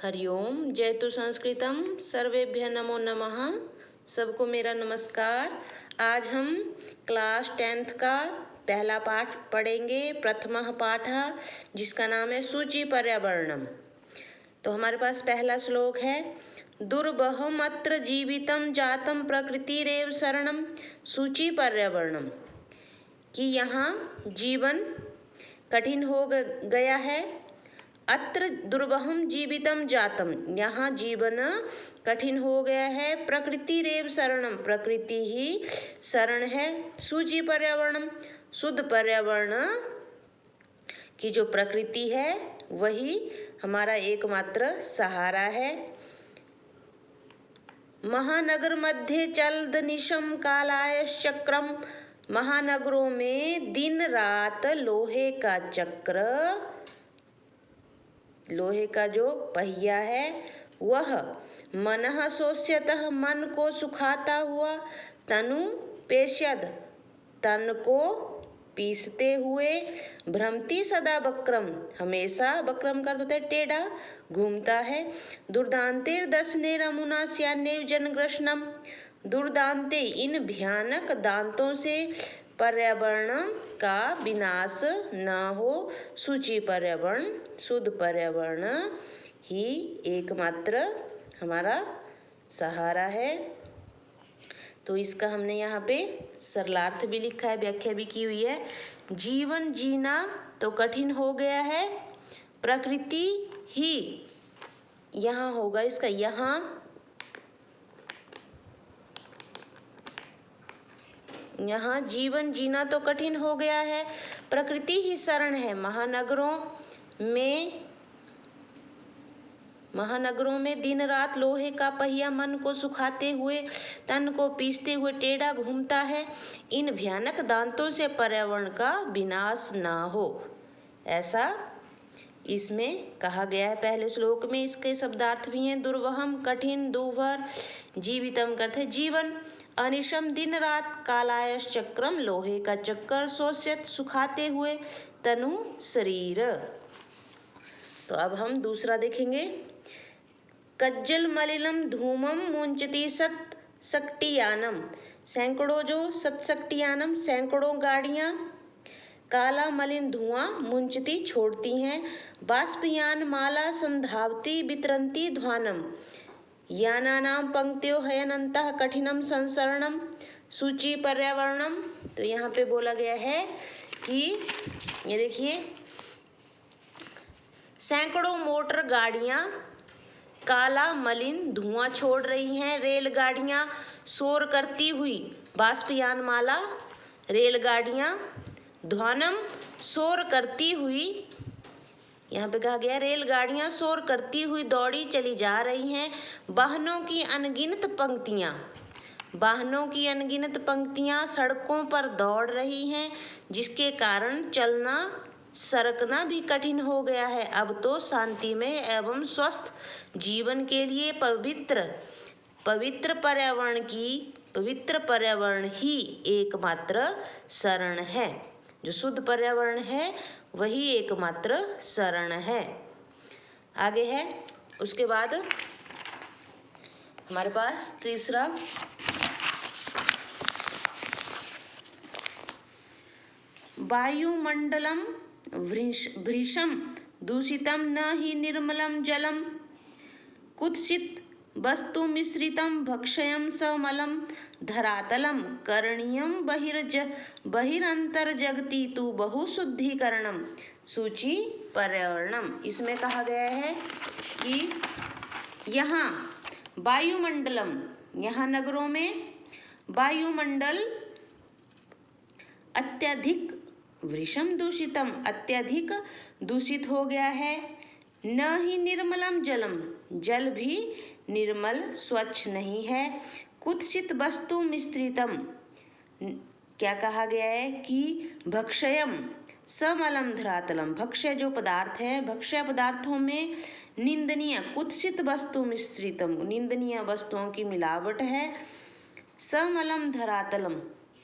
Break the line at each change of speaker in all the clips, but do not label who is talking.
हरिओम। जयतु संस्कृतम। सर्वेभ्य नमो नमः। सबको मेरा नमस्कार। आज हम क्लास 10th का पहला पाठ पढ़ेंगे, प्रथमः पाठ, जिसका नाम है सूचि पर्यावरणम। तो हमारे पास पहला श्लोक है, दुर्बहम अत्र जीवितम जातम प्रकृतिरेव शरणम सूचि पर्यावरणम। कि यहाँ जीवन कठिन हो गया है। अत्र दुर्बहम जीवितम जातम, यहाँ जीवन कठिन हो गया है। प्रकृति रेव शरणम, प्रकृति ही शरण है। सूचि पर्यावरणम, शुद्ध पर्यावरण की जो प्रकृति है वही हमारा एकमात्र सहारा है। महानगर मध्य चल्द निशम कालाय चक्रम, महानगरों में दिन रात लोहे का चक्र, लोहे का जो पहिया है वह मनः शोष्यतः, मन को सुखाता हुआ, तनु पेश्यद, तन को पीसते हुए, भ्रमति सदा वक्रम, हमेशा वक्रम कर देते टेढ़ा घूमता है। दुर्दांतेर दशने रमुना स्यान्नेव जनग्रसनम, दुर्दांते इन भयानक दांतों से पर्यावरण का विनाश न हो। सूचि पर्यावरण, शुद्ध पर्यावरण ही एकमात्र हमारा सहारा है। तो इसका हमने यहाँ पे सरलार्थ भी लिखा है, व्याख्या भी की हुई है। जीवन जीना तो कठिन हो गया है, प्रकृति ही यहाँ होगा इसका, यहाँ जीवन जीना तो कठिन हो गया है, प्रकृति ही शरण है। महानगरों में दिन रात लोहे का पहिया मन को सुखाते हुए, तन को पीसते हुए टेढ़ा घूमता है। इन भयानक दांतों से पर्यावरण का विनाश ना हो, ऐसा इसमें कहा गया है। पहले श्लोक में इसके शब्दार्थ भी हैं। दुर्वहम कठिन, दुर्भर, जीवितम करते जीवन, अनिशम दिन रात, कालायश चक्रम लोहे का चक्कर, शोष्यत सुखाते हुए, तनु शरीर। तो अब हम दूसरा देखेंगे। कज्जल मलिनम धूमम मुंचती सत शक्तियानम, सैकड़ों जो सतशक्तियानम सैकड़ों गाड़ियां काला मलिन धुआं मुंचती छोड़ती हैं। बाष्पयान माला संधावती वितरंती ध्वानम, यानानाम पंक्त्यो हयनन्तः कठिनम संसरणम सूचि पर्यावरणम। तो यहाँ पे बोला गया है कि ये देखिए, सैकड़ों मोटर गाड़ियाँ काला मलिन धुआं छोड़ रही हैं। रेलगाड़ियाँ शोर करती हुई, बाष्पयान माला रेलगाड़ियाँ, ध्वानम शोर करती हुई, यहाँ पे कहा गया रेलगाड़ियाँ शोर करती हुई दौड़ी चली जा रही हैं। वाहनों की अनगिनत पंक्तियाँ सड़कों पर दौड़ रही हैं, जिसके कारण चलना सरकना भी कठिन हो गया है। अब तो शांतिमय एवं स्वस्थ जीवन के लिए पवित्र पर्यावरण ही एकमात्र शरण है। जो शुद्ध पर्यावरण है वही एकमात्र शरण है। आगे है, उसके बाद हमारे पास तीसरा, वायुमंडलम भृशम दूषितम न ही निर्मलम जलम, कुत्सित वस्तु मिश्रितम भक्षयम समलम, धरातलम करणीयम बहिरंतर जगति तु बहुशुद्धिकरणम सूचि पर्यावरणम। इसमें कहा गया है कि यहाँ वायुमंडलम, यहाँ नगरों में वायुमंडल अत्यधिक वृषम दूषितम, अत्यधिक दूषित हो गया है। न ही निर्मलम जलम, जल भी निर्मल स्वच्छ नहीं है। कुत्सित वस्तु मिश्रितम, क्या कहा गया है कि भक्षयम समलम धरातलम, भक्ष्य जो पदार्थ है, भक्ष्य पदार्थों में निंदनीय, कुत्सित वस्तु मिश्रितम, निंदनीय वस्तुओं की मिलावट है। समलम धरातलम,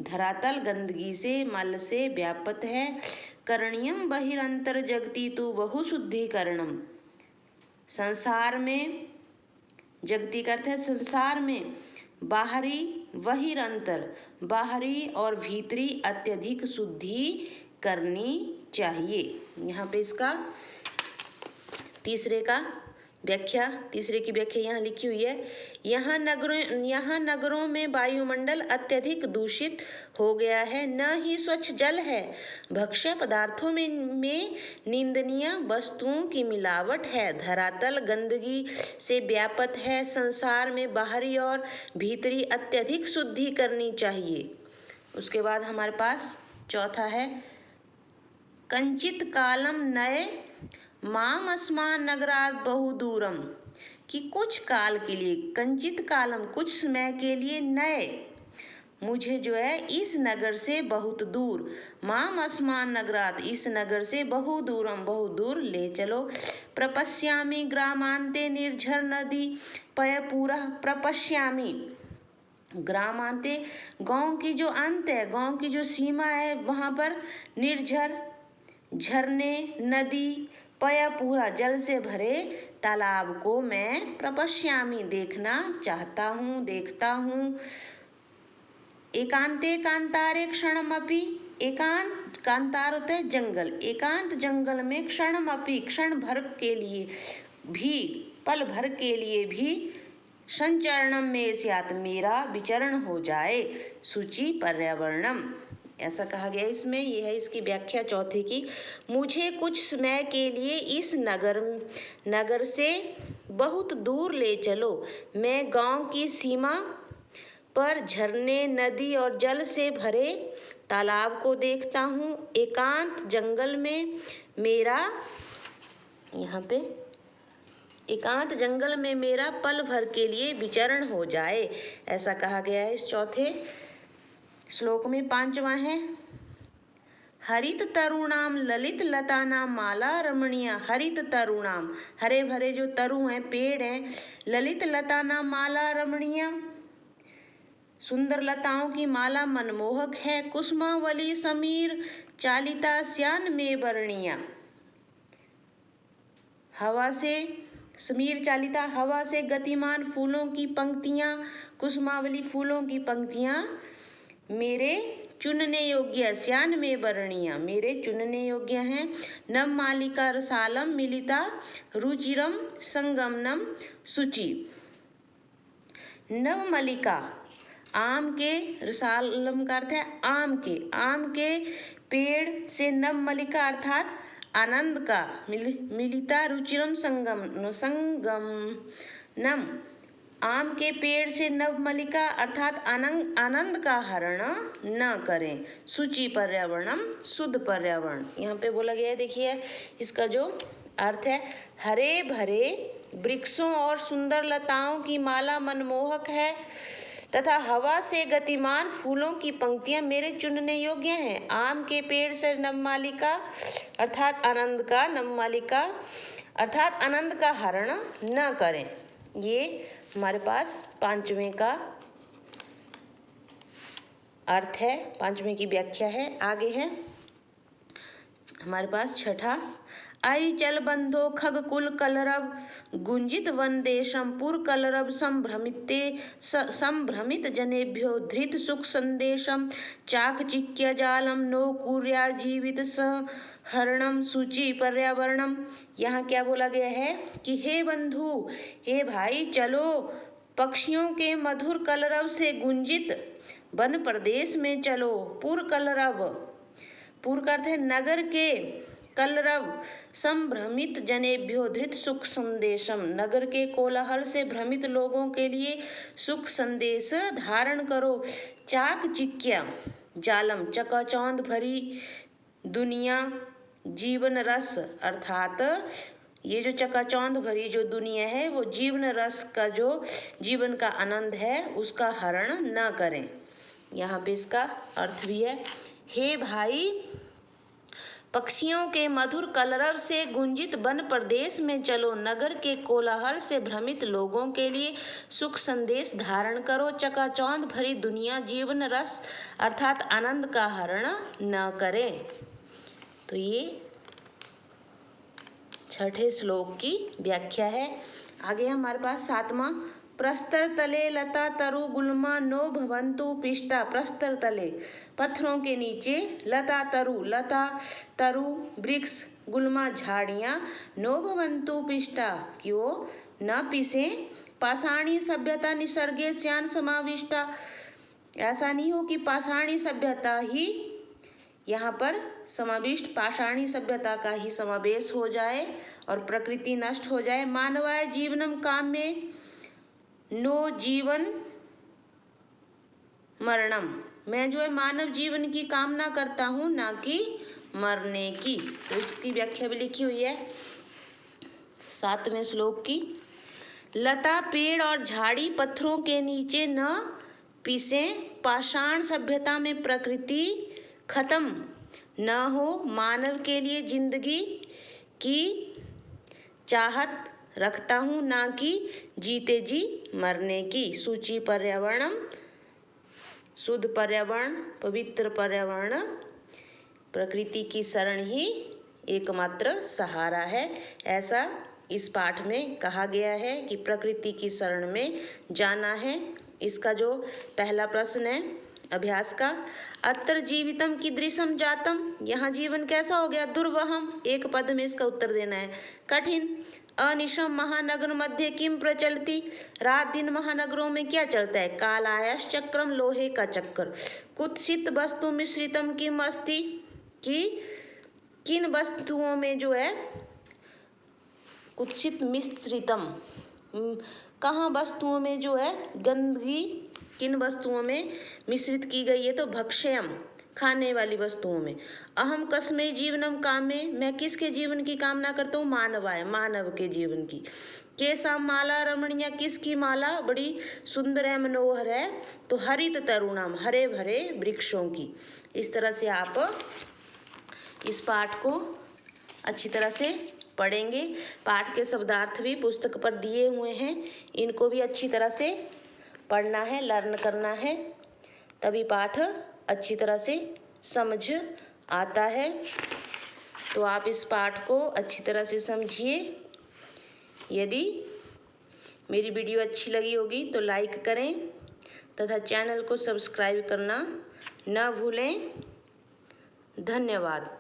धरातल गंदगी से, मल से व्याप्त है। करणीयम बहिरंतर जगति तु बहुशुद्धिकरणम, संसार में, जगती का अर्थ है संसार में, बाहरी बहिरंतर, बाहरी और भीतरी अत्यधिक शुद्धि करनी चाहिए। यहाँ पे इसका तीसरे की व्याख्या यहाँ लिखी हुई है। यहाँ नगरों में वायुमंडल अत्यधिक दूषित हो गया है, न ही स्वच्छ जल है, भक्ष्य पदार्थों में निंदनीय वस्तुओं की मिलावट है, धरातल गंदगी से व्याप्त है। संसार में बाहरी और भीतरी अत्यधिक शुद्धि करनी चाहिए। उसके बाद हमारे पास चौथा है, कंचित कालम नए माम अस्मान नगरात बहुदूरम, कि कुछ काल के लिए, कंचित कालम कुछ समय के लिए, नए मुझे जो है इस नगर से बहुत दूर, माम अस्मान नगरात इस नगर से बहुदूरम बहुत दूर ले चलो। प्रपश्यामि ग्रामांते निर्झर नदी पयपूरा, प्रपश्यामि ग्रामांते गांव की जो अंत है, गांव की जो सीमा है, वहाँ पर निर्झर झरने, नदी, पया पूरा जल से भरे तालाब को मैं प्रपश्यामी देखना चाहता हूँ, देखता हूँ। एकांते कांतारे क्षणमपि, एकांत कांतार होता है जंगल, एकांत जंगल में क्षणमपि क्षण भर के लिए भी, पल भर के लिए भी, संचरणम में स्यात् मेरा विचरण हो जाए, सूचि पर्यावरणम, ऐसा कहा गया इसमें। यह है इसकी व्याख्या चौथे की, मुझे कुछ समय के लिए इस नगर से बहुत दूर ले चलो, मैं गांव की सीमा पर झरने, नदी और जल से भरे तालाब को देखता हूँ। एकांत जंगल में मेरा, यहाँ पे एकांत जंगल में मेरा पल भर के लिए विचरण हो जाए, ऐसा कहा गया है इस चौथे श्लोक में। पांचवा है, हरित तरुणाम ललित लतानाम माला रमणीय, हरित तरुणाम हरे भरे जो तरु हैं, पेड़ हैं, ललित लतानाम माला रमणीय सुंदर लताओं की माला मनमोहक है, कुसुमावली समीर चालिता श्यान में वर्णिया, हवा से समीर चालिता हवा से गतिमान फूलों की पंक्तियां, कुसुमावली फूलों की पंक्तियां मेरे चुनने योग्य, श्यान में वर्णिया मेरे चुनने योग्य हैं। नव मालिका रसालम मिलिता रुचिरम संगमनम शुचि, नव मलिका आम के, रसालम का अर्थ है आम के पेड़ से नव मलिका अर्थात आनंद का, मिलिता रुचिरम संगमनम आम के पेड़ से नवमलिका अर्थात आनंद का हरण न करें, सूचि पर्यावरणम शुद्ध पर्यावरण। यहाँ पे बोला गया है, देखिए इसका जो अर्थ है, हरे भरे वृक्षों और सुंदर लताओं की माला मनमोहक है तथा हवा से गतिमान फूलों की पंक्तियां मेरे चुनने योग्य हैं। आम के पेड़ से नवमालिका अर्थात आनंद का, नवमालिका अर्थात आनंद का हरण न करें। ये हमारे पास पांचवें का अर्थ है, पांचवें की व्याख्या है। आगे है हमारे पास छठा, आई चल बंधो खग कुल कलरव गुंजित वंदेशम पुर कलरव संभ्रमित जनेभ्यो धृत सुख संदेशम चाकचिक्य जालम नो कुर्या जीवित हरणम सूचि पर्यावरणम। यहाँ क्या बोला गया है कि हे बंधु, हे भाई, चलो पक्षियों के मधुर कलरव से गुंजित वन प्रदेश में चलो। पुर कलरव, पुर का अर्थ है नगर के, कलरव संभ्रमित जनेभ्यो धृत सुख संदेशम, नगर के कोलाहल से भ्रमित लोगों के लिए सुख संदेश धारण करो। चाकचिक्य जालम चकाचौंध भरी दुनिया, जीवन रस अर्थात ये जो चकाचौंध भरी जो दुनिया है वो जीवन रस का, जो जीवन का आनंद है उसका हरण न करें। यहाँ पे इसका अर्थ भी है, हे भाई, पक्षियों के मधुर कलरव से गुंजित वन प्रदेश में चलो, नगर के कोलाहल से भ्रमित लोगों के लिए सुख संदेश धारण करो। चकाचौंध भरी दुनिया जीवन रस अर्थात आनंद का हरण न करे। तो ये छठे श्लोक की व्याख्या है। आगे हमारे पास 7वां, प्रस्तर तले लता तरु गुल्मा नो भवन्तु पिष्टा। प्रस्तर तले पत्थरों के नीचे, लता तरु वृक्ष, गुल्मा झाड़ियाँ, नो भवन्तु पिष्टा कि वो न पीसें। पाषाणी सभ्यता निसर्गे स्यान समाविष्टा, ऐसा नहीं हो कि पाषाणी सभ्यता ही यहाँ पर समाविष्ट, पाषाणी सभ्यता का ही समावेश हो जाए और प्रकृति नष्ट हो जाए। मानवाय जीवनम काम्ये नो जीवन मरणम, मैं जो है मानव जीवन की कामना करता हूँ, ना कि मरने की। तो इसकी व्याख्या भी लिखी हुई है 7वें श्लोक की। लता पेड़ और झाड़ी पत्थरों के नीचे न पीसें, पाषाण सभ्यता में प्रकृति खत्म न हो, मानव के लिए जिंदगी की चाहत रखता हूँ, ना कि जीते जी मरने की। सूची पर्यावरणम, शुद्ध पर्यावरण, पवित्र पर्यावरण, प्रकृति की शरण ही एकमात्र सहारा है, ऐसा इस पाठ में कहा गया है कि प्रकृति की शरण में जाना है। इसका जो पहला प्रश्न है अभ्यास का, अत्र जीवितम कीदृशम जातम, यहाँ जीवन कैसा हो गया? दुर्वहम, एक पद में इसका उत्तर देना है। कठिन, अनिशम महानगर मध्य किम प्रचलति, रात दिन महानगरों में क्या चलता है? कालायश चक्रम, लोहे का चक्कर। कुत्सित वस्तु मिश्रितम किम अस्ति, कि किन वस्तुओं में जो है कुत्सित मिश्रितम, कहाँ वस्तुओं में जो है गंदगी किन वस्तुओं में मिश्रित की गई है? तो भक्ष्यम, खाने वाली वस्तुओं में। अहम कस्मै जीवनम कामे, मैं किसके जीवन की कामना करता हूँ? मानवाय, मानव के जीवन की। केसा माला रमणीय, किसकी माला बड़ी सुंदर है, मनोहर है? तो हरित तरुणम, हरे भरे वृक्षों की। इस तरह से आप इस पाठ को अच्छी तरह से पढ़ेंगे। पाठ के शब्दार्थ भी पुस्तक पर दिए हुए हैं, इनको भी अच्छी तरह से पढ़ना है, लर्न करना है, तभी पाठ अच्छी तरह से समझ आता है। तो आप इस पाठ को अच्छी तरह से समझिए। यदि मेरी वीडियो अच्छी लगी होगी तो लाइक करें तथा चैनल को सब्सक्राइब करना न भूलें। धन्यवाद।